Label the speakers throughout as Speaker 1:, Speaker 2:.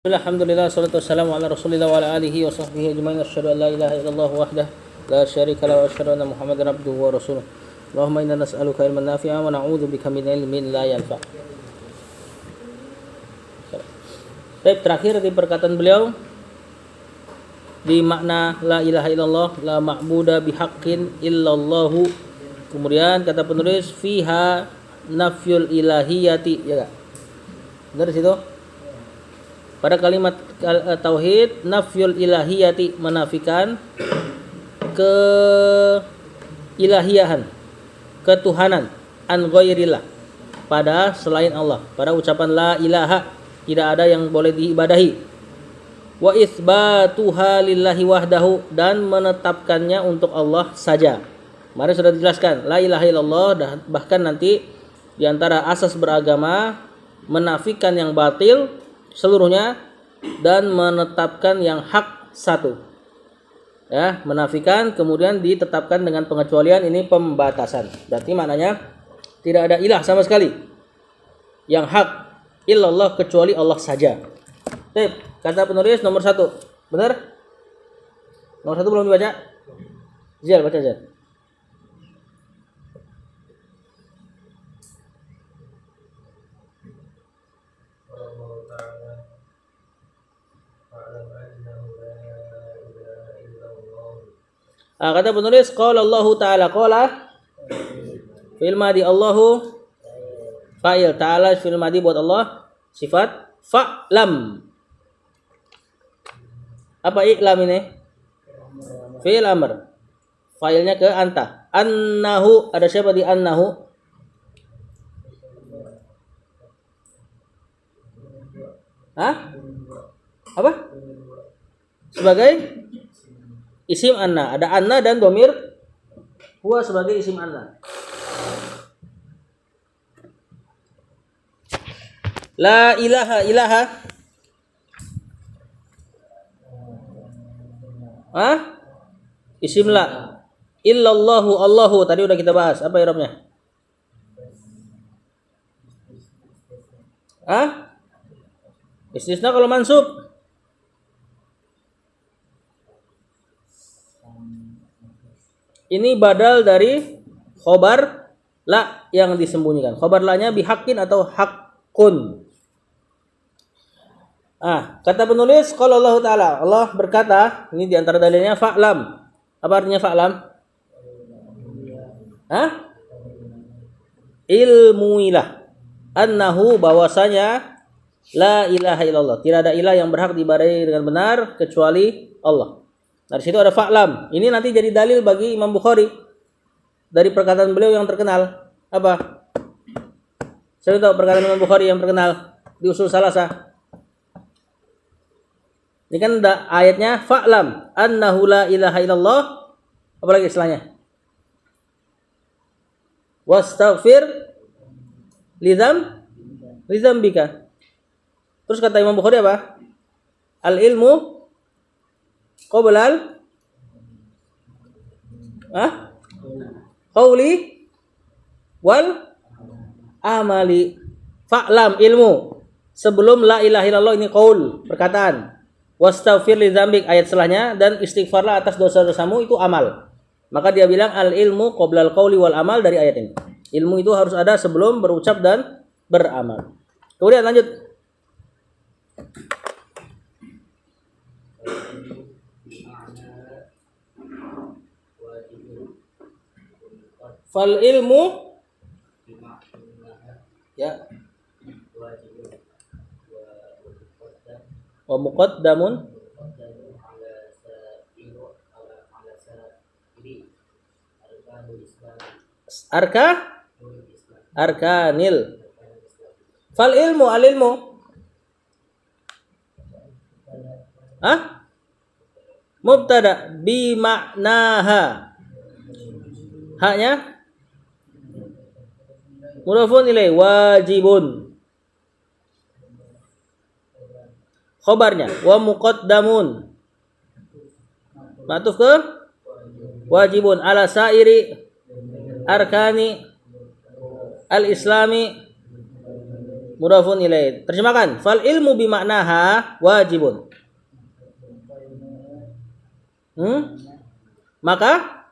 Speaker 1: Alhamdulillah, salatu wassalamu ala rasulillah wa ala alihi wa sahbihi ajma'in. Asyhadu an la ilaha illallah wahdah la syarika lahu wa asyhadu anna muhammadan abduhu wa rasuluh. Allahumma inna nas'aluka ilman nafi'a wa na'udzu bika min ilmin la yanfa'. Baik, terakhir di perkataan beliau di makna la ilaha illallah, la ma'buda bihaqqin illallahu. Kemudian kata penulis fiha nafyul ilahiyati, ya enggak? Benar di situ? Pada kalimat tauhid, nafyul ilahiyati, menafikan keilahiyahan, ketuhanan, an ghairillah, pada selain Allah. Pada ucapan la ilaha, tidak ada yang boleh diibadahi. Wa itsbatuha lillahi wahdahu, dan menetapkannya untuk Allah saja. Kemarin sudah dijelaskan, la ilaha illallah, dan bahkan nanti diantara asas beragama menafikan yang batil seluruhnya dan menetapkan yang hak satu. Ya, menafikan kemudian ditetapkan dengan pengecualian, ini pembatasan. Berarti maknanya tidak ada ilah sama sekali yang hak illallah kecuali Allah saja. Baik, kata penulis nomor 1. Benar? Nomor 1 belum dibaca? Zal, baca Zal. Kata penulis qala Allah Ta'ala, qala fi'il madi, Allahu fa'il, ta'ala fi'il madi buat Allah, sifat fa'lam. Apa i'lam ini? Fi'il amr, fa'ilnya ke anta. Annahu, ada siapa di annahu? Apa? Sebagai isim anna, ada anna dan domir huwa sebagai isim anna. La ilaha ilaha. Isim la. Illallahu Allahu, tadi udah kita bahas. Apa i'rabnya? Istisna kalau mansub. Ini badal dari khobar la yang disembunyikan. Khobar la-nya bihaqqin atau haqqun. Kata penulis qala Allah Ta'ala, Allah berkata, ini diantara dalilnya fa'lam. Apa artinya fa'lam? Ilmuilah annahu, bahwasanya la ilaha illallah, tidak ada ilah yang berhak diibadahi dengan benar kecuali Allah. Dari situ ada fa'lam. Ini nanti jadi dalil bagi Imam Bukhari dari perkataan beliau yang terkenal. Apa? Saya tahu perkataan Imam Bukhari yang terkenal di Usul Salasah. Ini kan ayatnya fa'lam annahu la ilaha illallah. Apa lagi istilahnya? Wastaghfir lidzambika. Terus kata Imam Bukhari apa? Al ilmu qoblal qauli wal amali. Fa'lam, ilmu, sebelum la ilaha illallah ini qaul, perkataan. Wastaghfir li dzambik, ayat setelahnya, dan istighfarlah atas dosa-dosamu, itu amal. Maka dia bilang al ilmu qoblal qauli wal amal dari ayat ini. Ilmu itu harus ada sebelum berucap dan beramal. Kemudian lanjut. Fal ilmu, ya, wa muqaddamun arkanil. Fal ilmu, al ilmu, mubtada bi maknaha, haknya mudhafun ilaih, wajibun. Khobarnya wa muqaddamun, ma'tuf ke wajibun, ala sairi arkani al-islami Mudhafun ilaih. Terjemahkan. Fal ilmu bimaknaha wajibun. Maka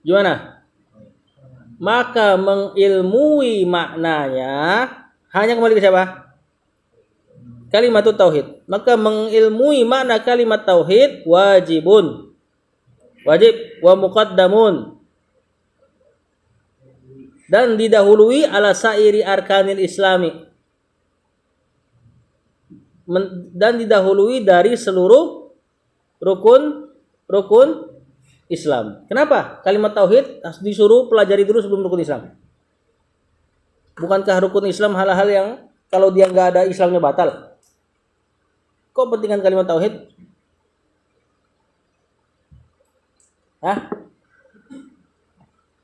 Speaker 1: gimana? Maka mengilmui maknanya hanya kembali ke siapa? Kalimat tauhid. Maka mengilmui makna kalimat tauhid wajibun. Wajib wa muqaddamun. Dan didahului ala sairi arkanil islami. Dan didahului dari seluruh rukun Islam. Kenapa? Kalimat tauhid disuruh pelajari dulu sebelum rukun Islam. Bukankah rukun Islam hal-hal yang kalau dia nggak ada Islamnya batal? Kok pentingan kalimat tauhid? Hah?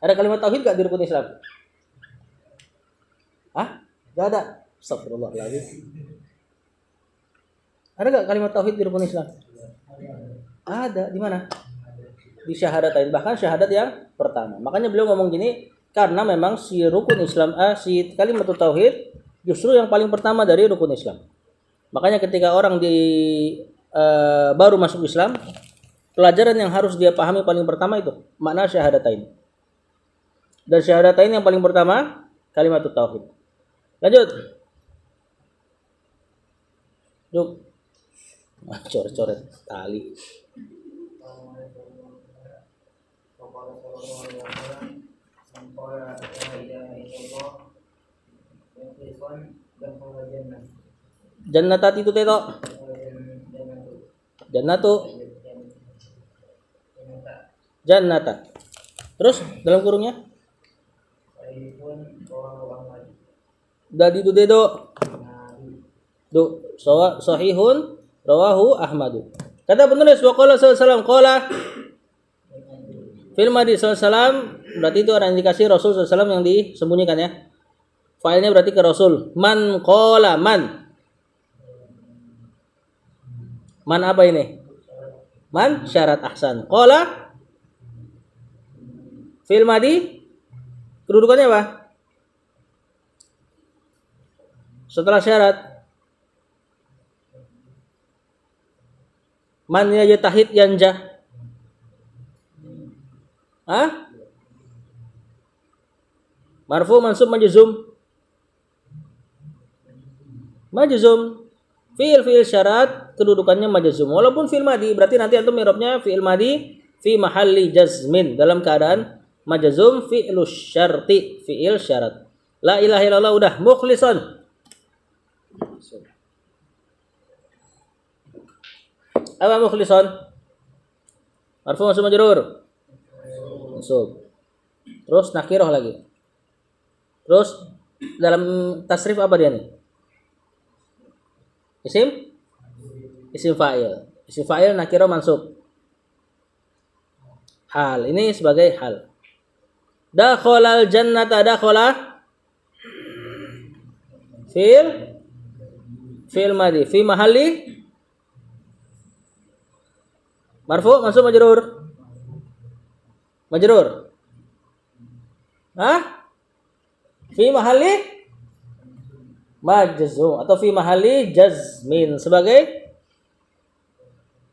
Speaker 1: Ada kalimat tauhid nggak di rukun Islam? Hah? Nggak ada. Astagfirullahaladzim. Ada nggak kalimat tauhid di rukun Islam? Ada. Di mana? Di syahadatain, bahkan syahadat yang pertama. Makanya beliau ngomong gini, karena memang si rukun Islam, si kalimat tauhid justru yang paling pertama dari rukun Islam. Makanya ketika orang baru masuk Islam, pelajaran yang harus dia pahami paling pertama itu makna syahadatain. Dan syahadatain yang paling pertama kalimat tauhid. Lanjut. Yuk. Coret-coret tali. Jannatat itu teto. Jannatu. Jannata. Terus dalam kurungnya? Dadi itu dedo. Sahihun rawahu Ahmadu. Kata penulis waqala sallallahu alaihi wasallam qala fil madi sallallahu alaihi wasallam, berarti itu ada indikasi Rasul sallallahu alaihi wasallam yang disembunyikan ya. Failnya berarti ke Rasul. Man qala man. Man apa ini? Man syarat ahsan. Qala fil madi kedudukannya apa? Setelah syarat. Man yajtahid yanjah. Hah? Marfu mansub majzum. Majzum. Fi'il syarat kedudukannya majzum. Walaupun fi'il madi, berarti nanti antum i'rabnya fi'il madi fi mahalli jazmin, dalam keadaan majzum fi'lus syarti, fi'il syarat. La ilaha illallah udah mukhlishan. Apa mukhlishan? Marfu mansub majrur. Mansub. Terus nakirah lagi. Terus dalam tasrif apa dia nih? Isim fa'il. Isim fa'il nakirah mansub. Hal. Ini sebagai hal. Dakhalal jannata dakhala fi'il madhi fi mahalli marfu mansub majrur. Majrur. Hah? Fi mahalli majzum atau fi mahalli jazmin sebagai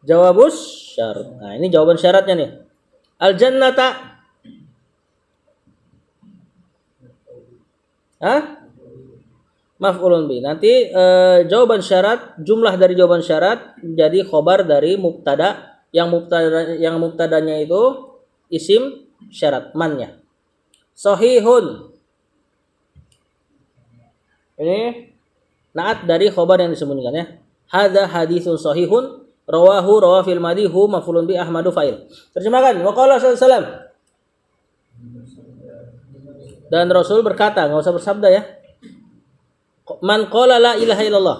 Speaker 1: jawabus syarat. Nah, ini jawaban syaratnya nih. Al jannata. Hah? Maf'ulun bi. Nanti jawaban syarat, jumlah dari jawaban syarat jadi khobar dari mubtada, yang mubtadanya itu isim syarat mannya. Sahihun. Ini naat dari khobar yang disembunyikan ya. Hadza haditsun sahihun rawa fil madi hu maf'ulun bi Ahmadu fa'il. Terjemahkan. Wa qala sallallahu alaihi wasallam. Dan Rasul berkata, enggak usah bersabda ya. Man qala la ilaha illallah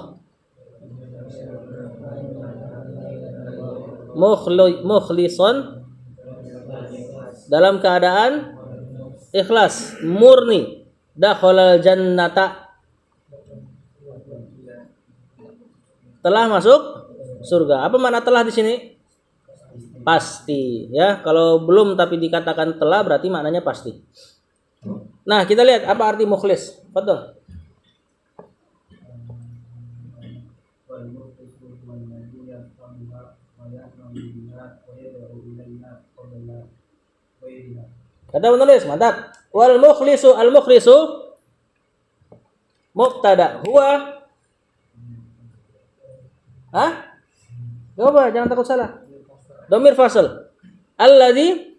Speaker 1: mukhlisan, dalam keadaan ikhlas, murni, dakhalal jannata, telah masuk surga. Apa makna telah di sini? Pasti ya. Kalau belum tapi dikatakan telah berarti maknanya pasti. Nah, kita lihat apa arti mukhlis. Betul. Kata penulis, mantap. Wal mukhlisu al mukhlisu mubtada huwa. Hah? Coba jangan takut salah. Dhamir fasal. Alladzi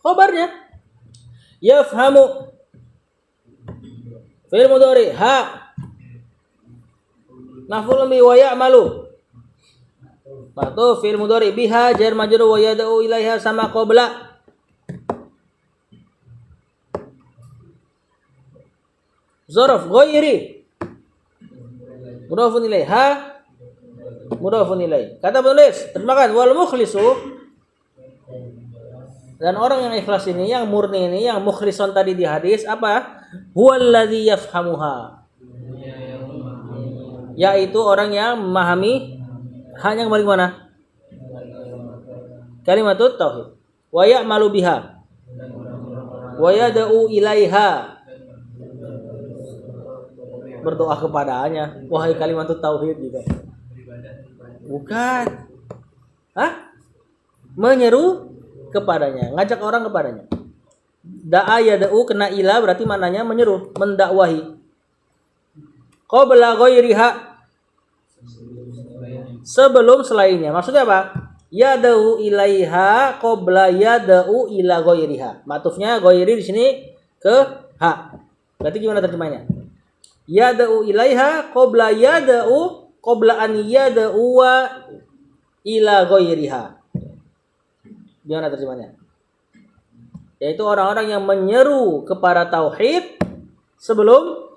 Speaker 1: khabarnya yafhamu fi'il mudhari ha maf'ul bi wa ya'malu matu fi'il mudhari biha jar majrur wa yad'u ilaiha sama qabla zarf ghairi mudhafun ilaiha mudhafun ilaih. Kata penulis, terjemahkan wal mukhlisu, dan orang yang ikhlas ini, yang murni ini, yang mukhlison tadi di hadis apa? Huwallazi yafhamuha. Yaitu orang yang memahami hanya kembali mana? Kalimatut tauhid. Wa ya'malu biha. Wa yad'u ilaiha. Berdoa kepadanya, wahai kalimatut tauhid gitu. Bukan. Hah? Menyeru kepadanya, ngajak orang kepadanya. Da'a yad'u kena ila berarti maknanya menyeru, mendakwahi. Qabla ghairiha, sebelum selainnya. Maksudnya apa? Yad'u ilaiha qabla yad'u ila ghairiha. Matufnya ghairi di sini ke ha. Berarti gimana terjemahnya? Yad'u ilaiha qabla yad'u qabla an yad'u ila ghairiha. Gimana terjemahnya? Yaitu orang-orang yang menyeru kepada tauhid sebelum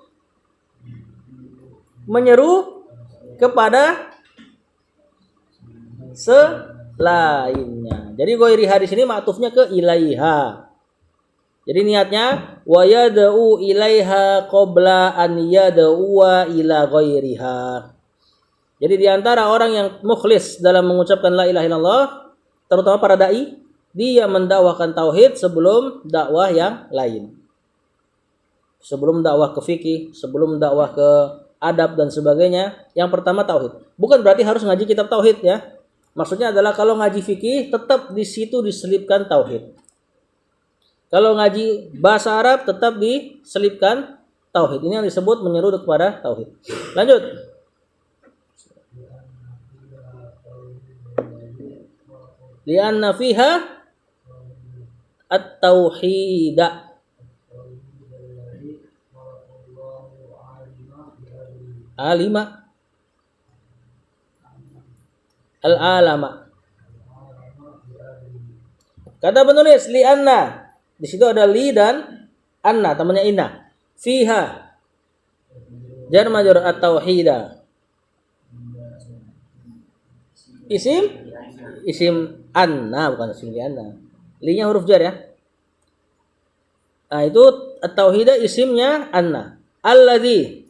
Speaker 1: menyeru kepada selainnya. Jadi ghairiha di sini maktufnya ke ilaiha. Jadi niatnya wa yad'u ilaiha qabla an yad'u ila ghairiha. Jadi di antara orang yang mukhlis dalam mengucapkan la ilaha illallah, terutama para dai, dia mendakwahkan tauhid sebelum dakwah yang lain. Sebelum dakwah ke fikih, sebelum dakwah ke adab dan sebagainya, yang pertama tauhid. Bukan berarti harus ngaji kitab tauhid ya. Maksudnya adalah kalau ngaji fikih tetap di situ diselipkan tauhid. Kalau ngaji bahasa Arab tetap diselipkan tauhid. Ini yang disebut menyeru kepada tauhid. Lanjut. Lianna fiha at-tauhida. Alima. Al-alama. Kata penulis lianna. Di situ ada li dan anna, temannya inna. Fiha jar majrur at-tauhida. Isim anna, bukan isim li anna. Li-nya huruf jar ya. Nah, itu at-tauhida isimnya anna. Alladzi.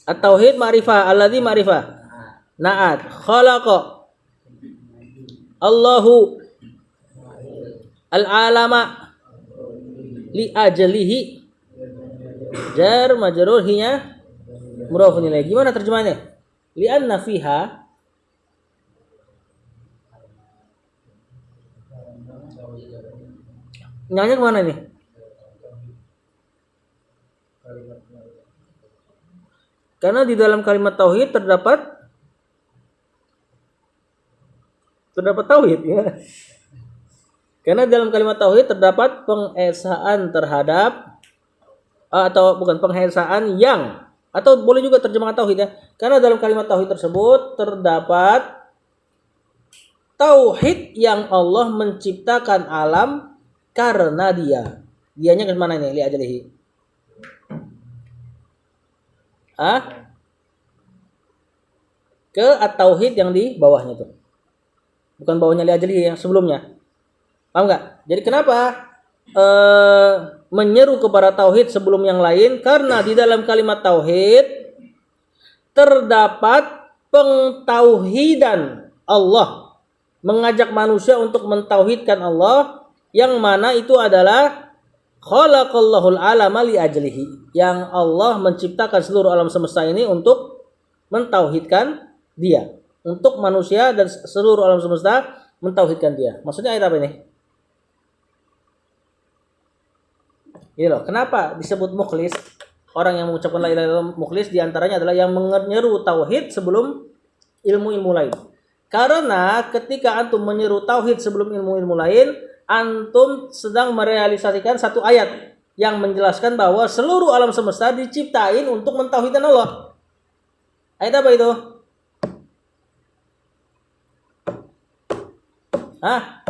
Speaker 1: At-tauhid ma'rifah, alladzi ma'rifah. Na'at, khalaqa. Allahu al-alama li ajlihi jar majrur hinya mudhafun ilaih. Gimana terjemahannya? Li anna fiha nyanya kemana nih? Karena di dalam kalimat tauhid terdapat tauhid ya. Karena dalam kalimat tauhid terdapat pengesaan terhadap atau bukan pengesaan yang, atau boleh juga terjemahan tauhid ya. Karena dalam kalimat tauhid tersebut terdapat tauhid yang Allah menciptakan alam karena dia. Dianya ke mana ini? Li ajalihi. Ke at-tauhid yang di bawahnya tuh. Bukan bawahnya li ajalihi yang sebelumnya. Paham nggak? Jadi kenapa menyeru kepada tauhid sebelum yang lain? Karena di dalam kalimat tauhid terdapat pentauhidan Allah, mengajak manusia untuk mentauhidkan Allah, yang mana itu adalah khalaqallahul alama li ajlihi, yang Allah menciptakan seluruh alam semesta ini untuk mentauhidkan Dia, untuk manusia dan seluruh alam semesta mentauhidkan Dia. Maksudnya ayat apa ini? Ini loh, kenapa disebut mukhlis? Orang yang mengucapkan la ilaha illallah mukhlis diantaranya adalah yang menyeru tauhid sebelum ilmu-ilmu lain. Karena ketika antum menyeru tauhid sebelum ilmu-ilmu lain, antum sedang merealisasikan satu ayat yang menjelaskan bahwa seluruh alam semesta diciptain untuk mentauhidkan Allah. Ayat apa itu? Hah?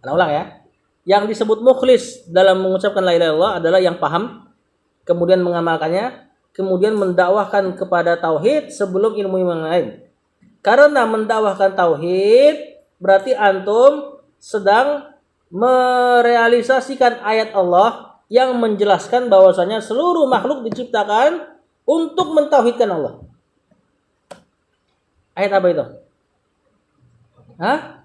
Speaker 1: Ana ulang ya. Yang disebut mukhlis dalam mengucapkan la ilaha illallah adalah yang paham, kemudian mengamalkannya, kemudian mendakwahkan kepada tauhid sebelum ilmu yang lain. Karena mendakwahkan tauhid berarti antum sedang merealisasikan ayat Allah yang menjelaskan bahwasanya seluruh makhluk diciptakan untuk mentauhidkan Allah. Ayat apa itu? Hah?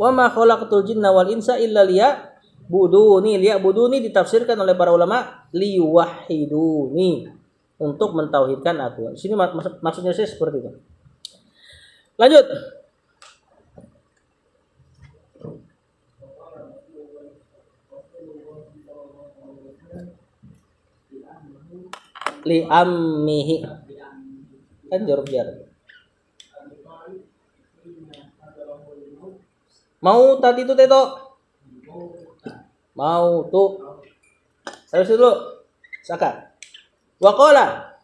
Speaker 1: Wa ma khalaqatul jinna wal insa illa liya'buduni. Liya'buduni ditafsirkan oleh para ulama liwahiduni, untuk mentauhidkan aku. Di sini maksudnya saya seperti itu. Lanjut. Li ammihi. Kan jorok jar. Mau tadi itu teto. Mau tuh. Saya dulu. Saka. Wa qala.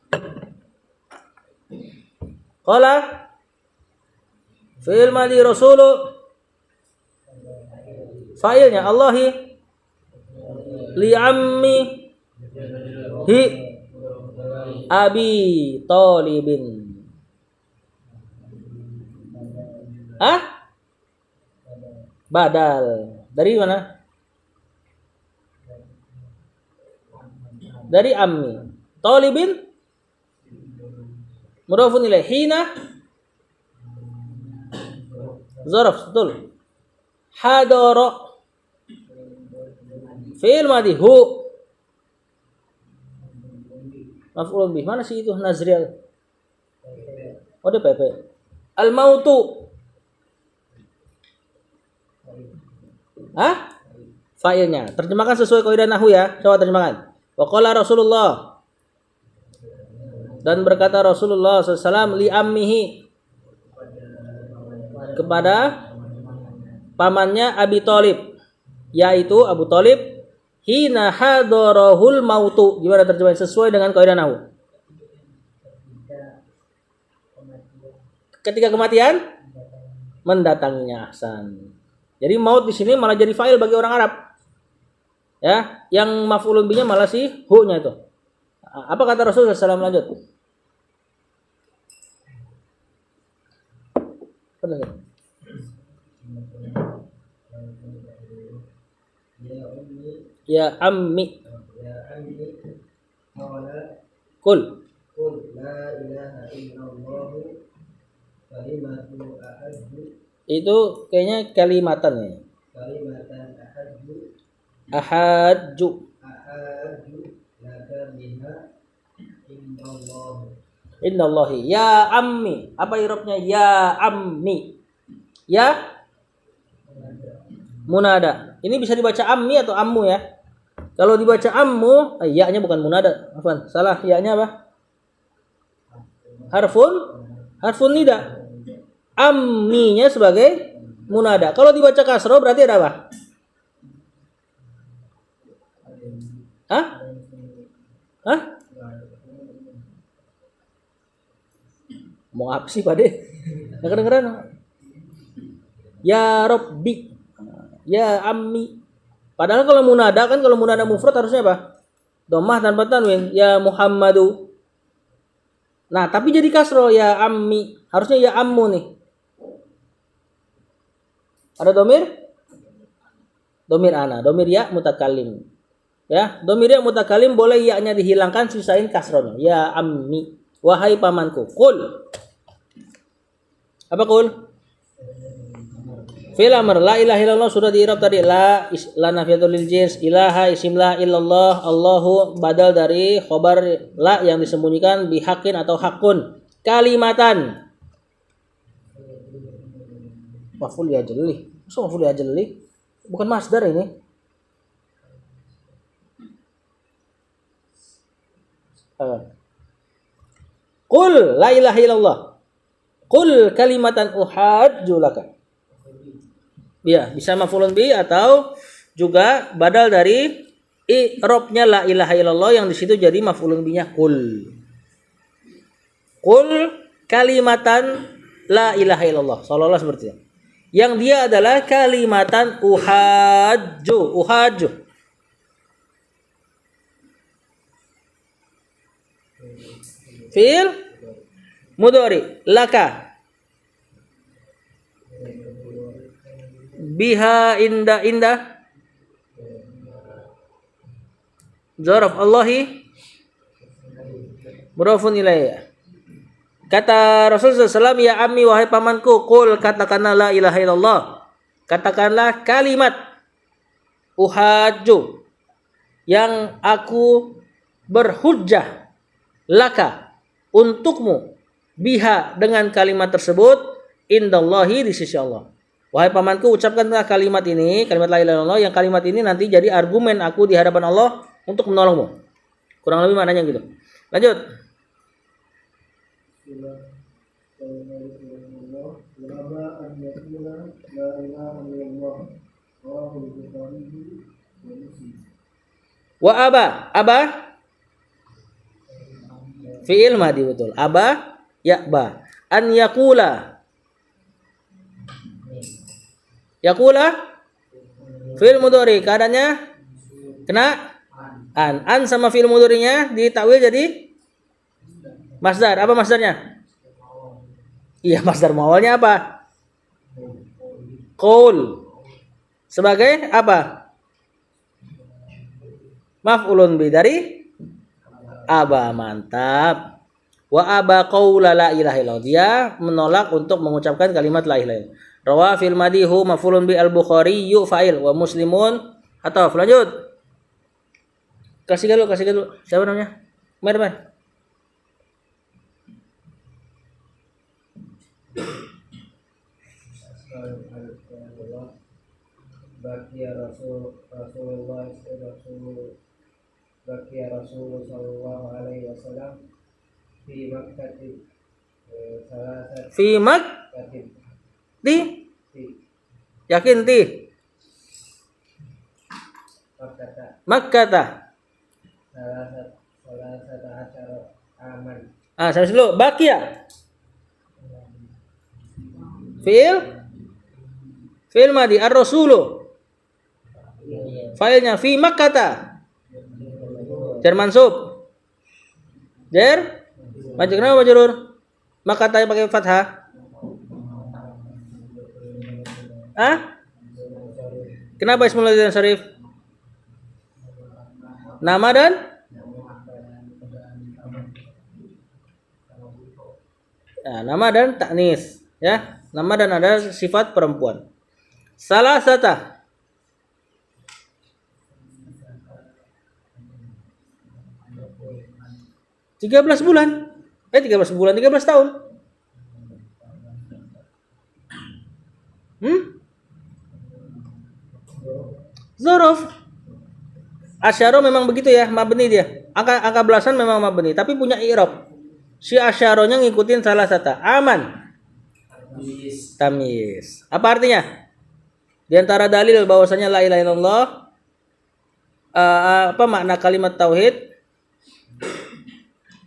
Speaker 1: Qala fi'il madhi rasulu, fa'ilnya Allahi, li ammi hi abi talibin. Hah? Badal. Dari mana? Dari ammi. Talibin mudhafun ilaih. Hina zaraf, betul. Hadara fi'il madhi, hu maf'ul bih. Mana sih itu Nazriel? Oh, DPP. Al mautu. Hah? Fa'ilnya. Terjemahkan sesuai kaidah nahwu ya. Coba terjemahkan. Wa qala Rasulullah. Dan berkata Rasulullah SAW li ammihi, kepada pamannya Abi Thalib, yaitu Abu Thalib, hina hadarahul mautu. Gimana terjemahan sesuai dengan kaidah nahwu? Ketika kematian mendatanginya. Ahsan. Jadi maut di sini malah jadi fa'il bagi orang Arab. Ya, yang maf'ulun bihnya malah si hu-nya itu. Apa kata Rasulullah SAW? Lanjut. Ya ammi. Kul. La ilaha illallah kalimatu ahaddu. Itu kayaknya kalimatan ya. Kalimatan ahadju laka biha innallahi. Ya ammi. Apa irobnya? Ya ammi. Ya munada. Ini bisa dibaca ammi atau ammu ya. Kalau dibaca ammu, ya-nya bukan munada. Afwan, salah. Ya-nya apa? Harfun nida. Amminya sebagai munada. Kalau dibaca kasroh berarti ada apa? Hah? Mau apa sih Pak De? Nggak kedengeran. Ya Rabbi. Ya Ammi. Padahal kalau munada kan, kalau munada mufrad harusnya apa? Dhammah tanpa tanwin. Ya Muhammadu. Nah, tapi jadi kasroh. Ya Ammi. Harusnya ya Ammu nih. Ada domir? Domir ana. Domir ya mutakallim. Ya, domir yang mutakalim boleh ya-nya dihilangkan, sisain kasronya. Ya ammi, wahai pamanku. Qul. Apa qul? Fil amr la ilaha illallah sudah di-i'rab tadi, la nafiyatul lil jins, ilaha isim la illallah, Allahu badal dari khobar la yang disembunyikan, bihakin atau hakun, kalimatan maf'ul ya jeli. So maf'ul ya jeli bukan masdar ini. Qul la ilaha illallah, qul kalimatan uhajju laka. Ya, bisa maf'ulun bi atau juga badal dari i'rabnya la ilaha illallah yang di situ jadi maf'ulun binya qul. Qul kalimatan la ilaha illallah. Seolah-olah seperti itu. Yang dia adalah kalimatan uhajju. Fi'il mudhari laka biha inda zaraf Allahi mudhafun ilaih. Kata Rasulullah SAW, ya ammi wahai pamanku, qul katakanlah la ilaha illallah, katakanlah kalimat uhajju yang aku berhujjah laka untukmu, biha dengan kalimat tersebut, indallahi di sisi Allah. Wahai pamanku, ucapkanlah kalimat ini, kalimat la ilaha illallah, yang kalimat ini nanti jadi argumen aku di hadapan Allah untuk menolongmu. Kurang lebih maknanya gitu. Lanjut. Wa aba fi'il madi betul. Aba ya ba. An yakula fi'il mudhari keadaannya kena an sama fi'il mudharinya ditakwil jadi masdar. Apa masdarnya? Iya, masdar muawalnya apa? Qaul. Sebagai apa? Maf'ulun bi dari aba. Mantap. Wa aba qaula la ilaha illallah. Dia menolak untuk mengucapkan kalimat la ilaha illallah. Rawa fil madihu maf'ulun bi al-Bukhari yu fa'il wa Muslimun atau lanjut. Kasih dulu. Siapa namanya? Mari. Baqiya Rasulullah sallallahu alaihi wasallam fi Makkah fi yakin ti Makkah aman. Saya dulu baqiya fi'il madi ar-rasulu failnya fi Makkah jar mansub jar majrur kenapa majrur Makkah yang pakai fathah kenapa ismul ladzim syarif nama dan nama dan taknis ya, nama dan ada sifat perempuan. Salah satu 13 bulan 13 tahun. Zorof asyaro memang begitu ya, mabni dia. Angka belasan memang mabni, tapi punya i'rab. Si asyaronya ngikutin salah satu. Aman. Tamyiz. Apa artinya? Di antara dalil bahwasanya la ilaha illallah apa makna kalimat tauhid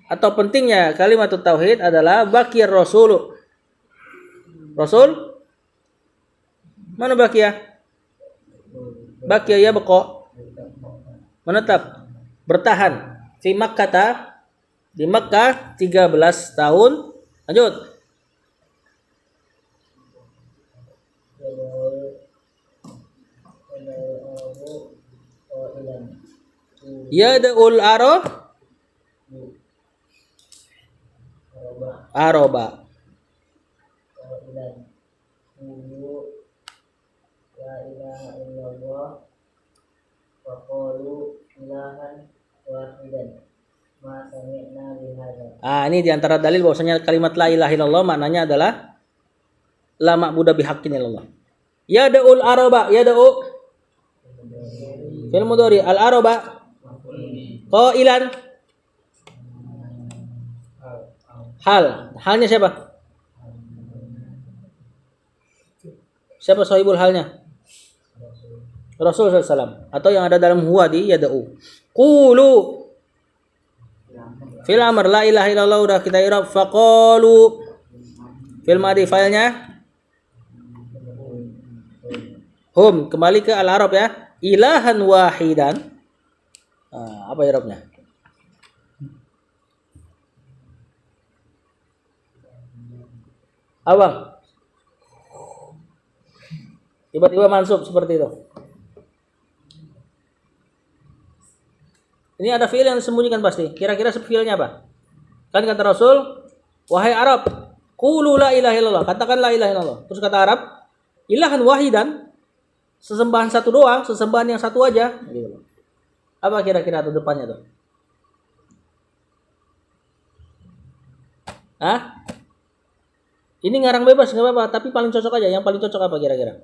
Speaker 1: atau pentingnya kalimat tauhid adalah baqiyar rasul. Rasul mana baqiyah? Baqiyah ya baqa. Menetap, bertahan di Makkah 13 tahun. Lanjut. Yad'ul aroba.
Speaker 2: La ilaha illallah wa qalu ilahan wahidan ma sami'na bihadza.
Speaker 1: Ini diantara dalil bahwasanya kalimat la ilaha illallah maknanya adalah la ma'budu bihaqqin illallah. Yad'ul aroba, yad'u fil mudhari, al aroba qailan halnya siapa? Siapa sahibul halnya? Rasul SAW, atau yang ada dalam huwa di yada'u. Qulu fil amr la ilaha illallah udah kita i'rab, faqalu fil madi filenya hum, kembali ke al arab ya, ilahan wahidan. Apa i'rabnya? Abang tiba-tiba mansub seperti itu. Ini ada fiil yang disembunyikan pasti. Kira-kira fiilnya apa? Kan kata Rasul, wahai Arab, qulu la ilaha illallah, katakan la ilaha illallah. Terus kata Arab, ilahan wahidan, sesembahan satu doang, sesembahan yang satu aja. Gitu. Apa kira-kira tuh depannya tuh? Ini ngarang bebas nggak apa-apa, tapi paling cocok aja. Yang paling cocok apa kira-kira?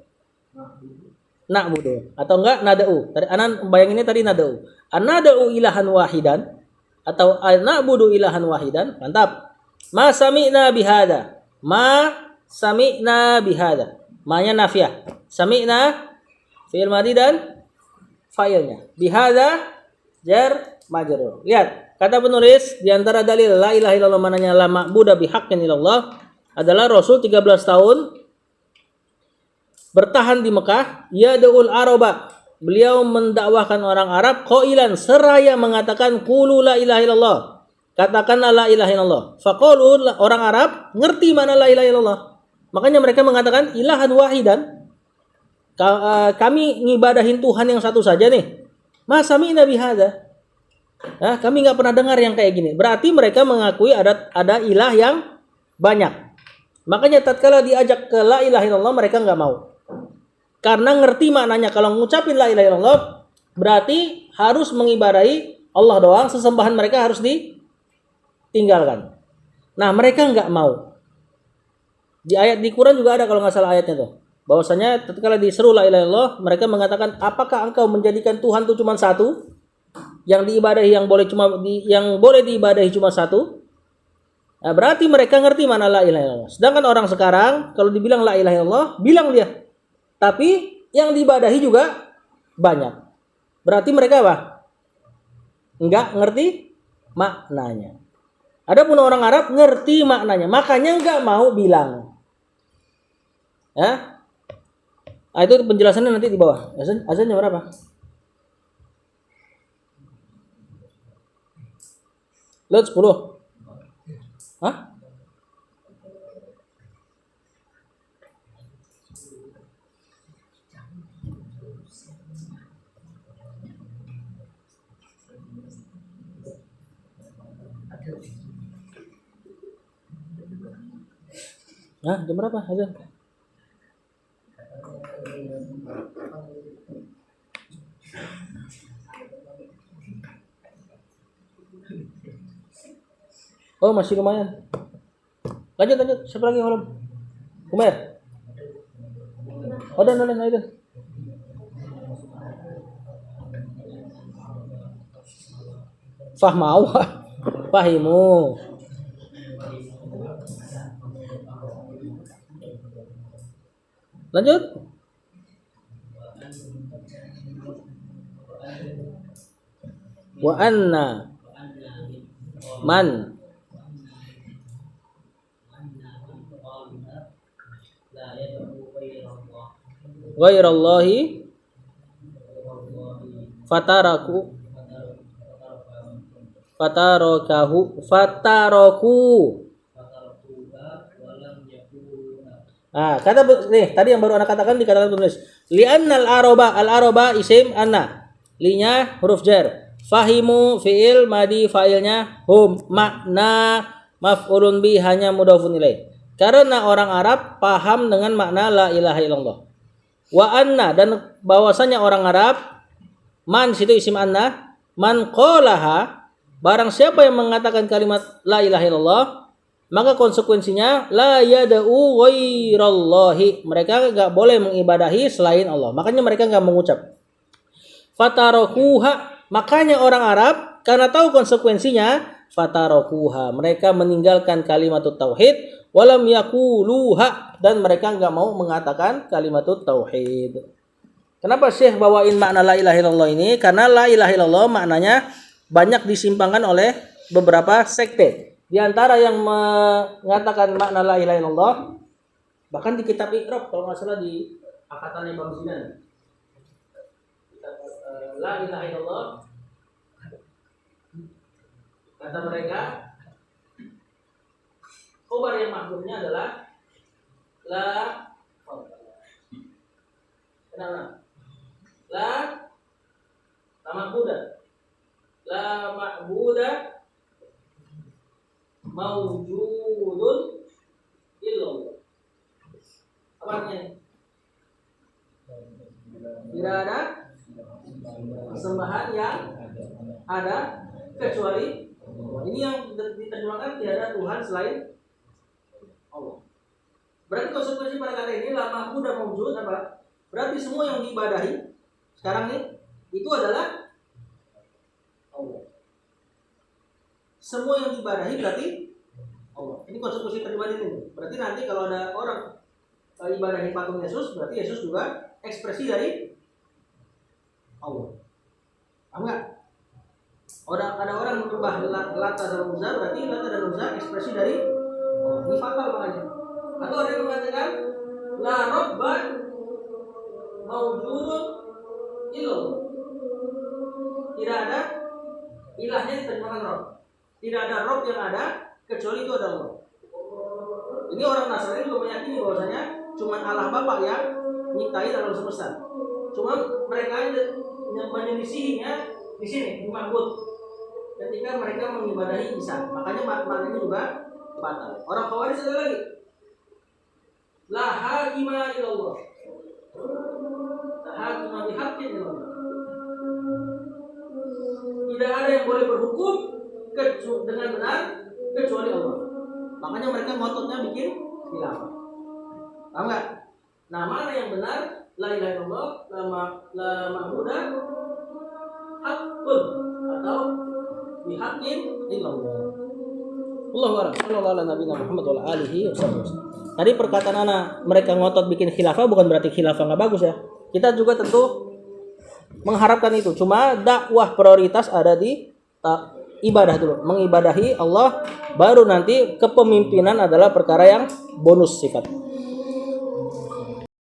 Speaker 1: Na'budu atau enggak nada'u. Tadi anan bayanginnya tadi nada'u. An-nada'u ilahan wahidan atau na'budu ilahan wahidan. Mantap. Ma sami'na bihada. Ma sami'na bihada. Ma-nya nafiyah. Sami'na fi'il madhi dan fa'ilnya. Bihada jar majrur. Lihat, kata penulis di antara dalil la ilaha illallah mananya la ma'budu bihaqqin illallah adalah Rasul 13 tahun bertahan di Mekah, yad'ul araba. Beliau mendakwahkan orang Arab qailan, seraya mengatakan qulu la ilaha illallah. Katakanlah la ilaha illallah. Faqalu, orang Arab ngerti mana la ilaha illallah. Makanya mereka mengatakan ilahan wahidan. Kami ngibadahin Tuhan yang satu saja nih. Ma sami'na bihadza. Kami enggak pernah dengar yang kayak gini. Berarti mereka mengakui ada ilah yang banyak. Makanya tatkala diajak ke la ilaha illallah mereka enggak mau. Karena ngerti maknanya, kalau ngucapin la ilaha illallah berarti harus mengibadahi Allah doang, sesembahan mereka harus ditinggalkan. Nah, mereka enggak mau. Di ayat di Quran juga ada kalau enggak salah ayatnya tuh. Bahwasanya tatkala diseru la ilaha illallah, mereka mengatakan, "Apakah engkau menjadikan Tuhan itu cuma satu? Yang diibadahi yang boleh diibadahi cuma satu?" Nah, berarti mereka ngerti mana la ilaha illallah. Sedangkan orang sekarang kalau dibilang la ilaha illallah, bilang dia. Tapi yang diibadahi juga banyak. Berarti mereka apa? Enggak ngerti maknanya. Adapun orang Arab ngerti maknanya, makanya enggak mau bilang. Ya? Itu penjelasannya nanti di bawah. Azannya berapa? Lot 10. Hah? Jam berapa azan? Oh, masih lumayan. Lanjut. Siapa lagi yang belum? Kumer. Oh, dan. Fahmau. Fahimu. Lanjut. Wa anna man ghairallahi fataraku kata nih tadi yang baru anak katakan dikatakan penulis li'annal al araba isim anna, linya huruf jar, Fahimu fi'il madi fa'ilnya hum, makna maf'ulun bi hanya mudhofun ilaih. Karena orang Arab paham dengan makna la ilaha illallah. Wa anna, dan bahwasanya orang Arab, man situ isim anna, man qalaha, barang siapa yang mengatakan kalimat la ilaha illallah, maka konsekuensinya la yad'u ghairallahi, mereka enggak boleh mengibadahi selain Allah. Makanya mereka enggak mengucap. Fatarokuha, makanya orang Arab karena tahu konsekuensinya, fatarokuha, mereka meninggalkan kalimatut tauhid, walam yakuluha, dan mereka enggak mau mengatakan kalimatut tauhid. Kenapa Syekh bawain makna la ilaha illallah ini? Karena la ilaha illallah maknanya banyak disimpangkan oleh beberapa sekte. Di antara yang mengatakan makna la ilaha illallah, bahkan di kitab Iqrab kalau nggak salah di Akatan Imam Sinan, la ilaha illallah, kata mereka khobar yang mahdhufnya adalah la, kenapa? La ma'budah, la ma'budah mawjudun illallah. Apa artinya? Tidak ada sembahan yang ada kecuali Allah. Ini yang diterjemahkan tiada Tuhan selain Allah. Berarti konsekuensi pada kata ini la ma'budah mawjud apa? Berarti semua yang diibadahi sekarang nih itu adalah Allah. Semua yang diibadahi berarti Allah. Ini konsekuensi terjemahan ini. Berarti nanti kalau ada orang ibadahi patung Yesus, berarti Yesus juga ekspresi dari Allah. Paham nggak? Ada orang menyembah Lata dan Uzza, berarti Lata dan Uzza ekspresi dari Allah. Ini fatal makanya. Atau ada yang mengatakan la robba mawjudun illallah. Tidak ada ilahnya diterjemahkan Rob. Tidak ada Rob yang ada kecuali itu adalah Allah. Ini orang Nasrani juga meyakini bahwasanya cuma Allah Bapa yang nyiptain alam semesta. Cuma mereka menyelisihinya di sini di Mahmud ketika mereka mengibadahi Isa. Makanya maknanya juga batal. Orang Khawarij ada lagi. La hakima illallah. La hakima bihaqqin illallah. Tidak ada yang boleh berhukum dengan benar kecuali Allah. Makanya mereka ngototnya bikin khilafah. Paham nggak? Nah, mana yang benar? La ilaha illallah, la ma'budah haqqun atau bihaqqin illallah. Allahu a'lam. Sallallahu ala nabiyina Muhammad wa ala alihi wasallam. Tadi perkataan anak mereka ngotot bikin khilafah bukan berarti khilafah nggak bagus ya. Kita juga tentu mengharapkan itu. Cuma dakwah prioritas ada di ibadah dulu, mengibadahi Allah, baru nanti kepemimpinan adalah perkara yang bonus sifat.